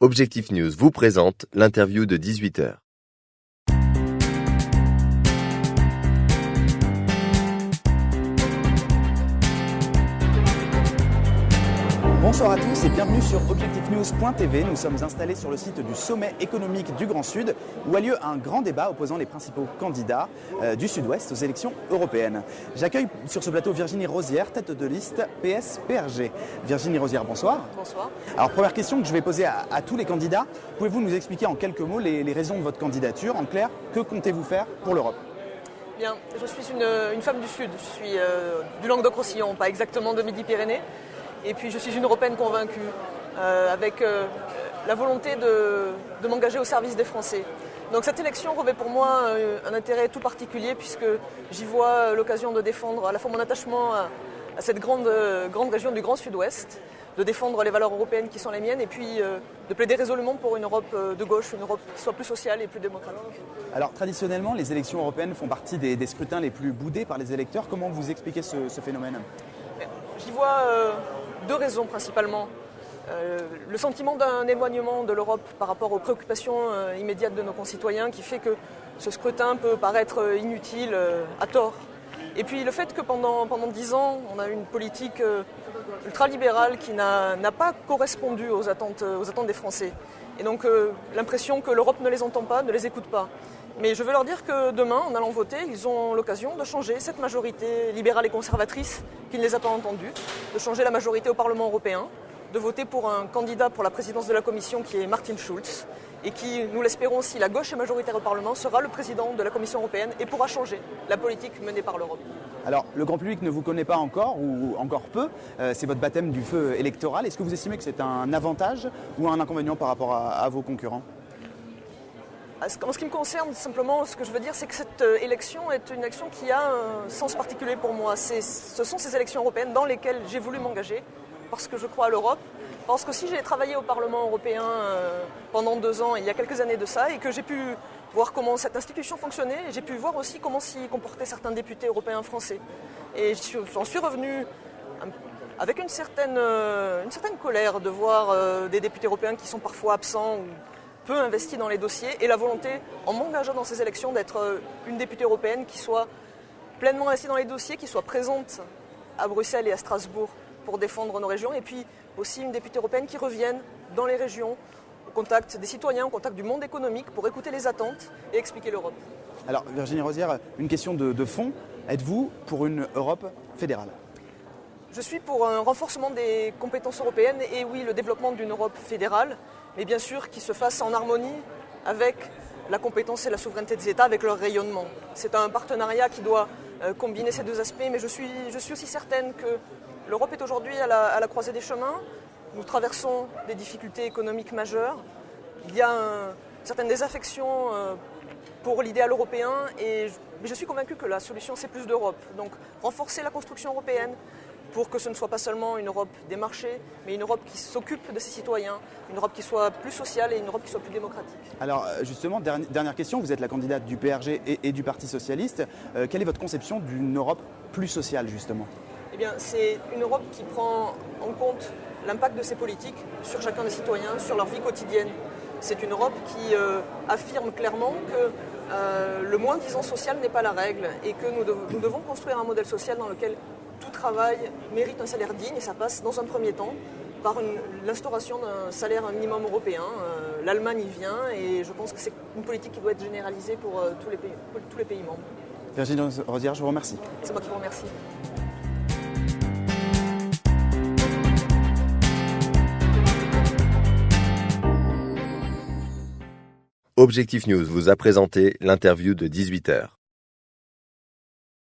Objectif News vous présente l'interview de 18h. Bonsoir à tous et bienvenue sur objectifnews.tv. Nous sommes installés sur le site du sommet économique du Grand Sud où a lieu un grand débat opposant les principaux candidats du Sud-Ouest aux élections européennes. J'accueille sur ce plateau Virginie Rosière, tête de liste PS-PRG. Virginie Rosière, bonsoir. Bonsoir. Alors première question que je vais poser à tous les candidats. Pouvez-vous nous expliquer en quelques mots les raisons de votre candidature? En clair, que comptez-vous faire pour l'Europe? Bien, je suis une femme du Sud. Je suis du Languedoc-Roussillon, pas exactement de Midi-Pyrénées. Et puis je suis une Européenne convaincue, avec la volonté de m'engager au service des Français. Donc cette élection revêt pour moi un intérêt tout particulier puisque j'y vois l'occasion de défendre à la fois mon attachement à cette grande région du Grand Sud-Ouest, de défendre les valeurs européennes qui sont les miennes et puis de plaider résolument pour une Europe de gauche, une Europe qui soit plus sociale et plus démocratique. Alors traditionnellement, les élections européennes font partie des scrutins les plus boudés par les électeurs. Comment vous expliquez ce phénomène? J'y vois deux raisons principalement. Le sentiment d'un éloignement de l'Europe par rapport aux préoccupations immédiates de nos concitoyens qui fait que ce scrutin peut paraître inutile à tort. Et puis le fait que pendant 10 ans, on a une politique ultralibérale qui n'a pas correspondu aux attentes des Français. Et donc l'impression que l'Europe ne les entend pas, ne les écoute pas. Mais je veux leur dire que demain, en allant voter, ils ont l'occasion de changer cette majorité libérale et conservatrice qui ne les a pas entendus, de changer la majorité au Parlement européen, de voter pour un candidat pour la présidence de la Commission qui est Martin Schulz et qui, nous l'espérons, si la gauche est majoritaire au Parlement, sera le président de la Commission européenne et pourra changer la politique menée par l'Europe. Alors, le grand public ne vous connaît pas encore, ou encore peu, c'est votre baptême du feu électoral. Est-ce que vous estimez que c'est un avantage ou un inconvénient par rapport à vos concurrents ? En ce qui me concerne, simplement, ce que je veux dire, c'est que cette élection est une élection qui a un sens particulier pour moi. Ce sont ces élections européennes dans lesquelles j'ai voulu m'engager, parce que je crois à l'Europe, parce que si j'ai travaillé au Parlement européen pendant 2 ans, il y a quelques années de ça, et que j'ai pu voir comment cette institution fonctionnait, et j'ai pu voir aussi comment s'y comportaient certains députés européens français. Et j'en suis revenu avec une certaine colère de voir des députés européens qui sont parfois absents ou peu investi dans les dossiers et la volonté, en m'engageant dans ces élections, d'être une députée européenne qui soit pleinement investie dans les dossiers, qui soit présente à Bruxelles et à Strasbourg pour défendre nos régions et puis aussi une députée européenne qui revienne dans les régions au contact des citoyens, au contact du monde économique pour écouter les attentes et expliquer l'Europe. Alors Virginie Rosière, une question de fond. Êtes-vous pour une Europe fédérale ? Je suis pour un renforcement des compétences européennes et oui, le développement d'une Europe fédérale, mais bien sûr qui se fasse en harmonie avec la compétence et la souveraineté des États, avec leur rayonnement. C'est un partenariat qui doit combiner ces deux aspects, mais je suis aussi certaine que l'Europe est aujourd'hui à la croisée des chemins. Nous traversons des difficultés économiques majeures. Il y a une certaine désaffection pour l'idéal européen, mais je suis convaincue que la solution c'est plus d'Europe. Donc renforcer la construction européenne, pour que ce ne soit pas seulement une Europe des marchés, mais une Europe qui s'occupe de ses citoyens, une Europe qui soit plus sociale et une Europe qui soit plus démocratique. Alors justement, dernière question, vous êtes la candidate du PRG et du Parti Socialiste. Quelle est votre conception d'une Europe plus sociale justement ? Eh bien, c'est une Europe qui prend en compte l'impact de ses politiques sur chacun des citoyens, sur leur vie quotidienne. C'est une Europe qui affirme clairement que le moins-disant social n'est pas la règle et que nous devons construire un modèle social dans lequel tout travail mérite un salaire digne et ça passe dans un premier temps par l'instauration d'un salaire minimum européen. L'Allemagne y vient et je pense que c'est une politique qui doit être généralisée pour tous les pays membres. Virginie Rosière, je vous remercie. C'est moi qui vous remercie. Objectif News vous a présenté l'interview de 18h.